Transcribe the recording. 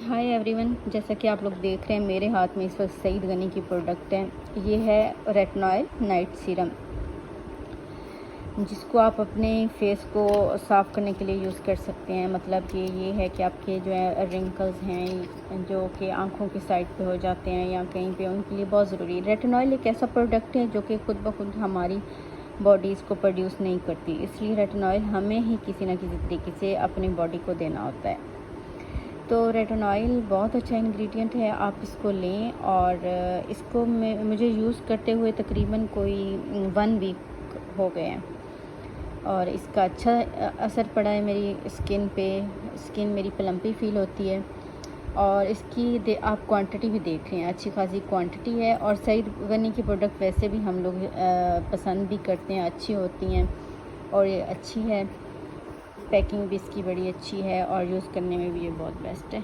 Hi everyone, जैसा कि आप लोग देख रहे हैं मेरे हाथ में इस वक्त सईद गनी की प्रोडक्ट है। ये है रेटिनॉइल नाइट सीरम, जिसको आप अपने फेस को साफ़ करने के लिए यूज़ कर सकते हैं। मतलब कि ये है कि आपके जो है रिंकल्स हैं जो कि आँखों की साइड पे हो जाते हैं या कहीं पे, उनके लिए बहुत ज़रूरी है। रेटिनॉइल एक ऐसा प्रोडक्ट है जो कि खुद ब खुद हमारी बॉडी इसको प्रोड्यूस नहीं करती, इसलिए रेटिनॉइल हमें ही किसी न किसी तरीके से अपनी बॉडी को देना होता है। तो रेटिनॉइल बहुत अच्छा इंग्रेडिएंट है, आप इसको लें। और इसको मुझे यूज़ करते हुए तकरीबन कोई 1 वीक हो गए हैं और इसका अच्छा असर पड़ा है मेरी स्किन पे। स्किन मेरी प्लम्पी फील होती है और इसकी आप क्वांटिटी भी देख रहे हैं, अच्छी खासी क्वांटिटी है। और सईद गनी की प्रोडक्ट वैसे भी हम लोग पसंद भी करते हैं, अच्छी होती हैं और ये अच्छी है। पैकिंग भी इसकी बड़ी अच्छी है और यूज़ करने में भी ये बहुत बेस्ट है।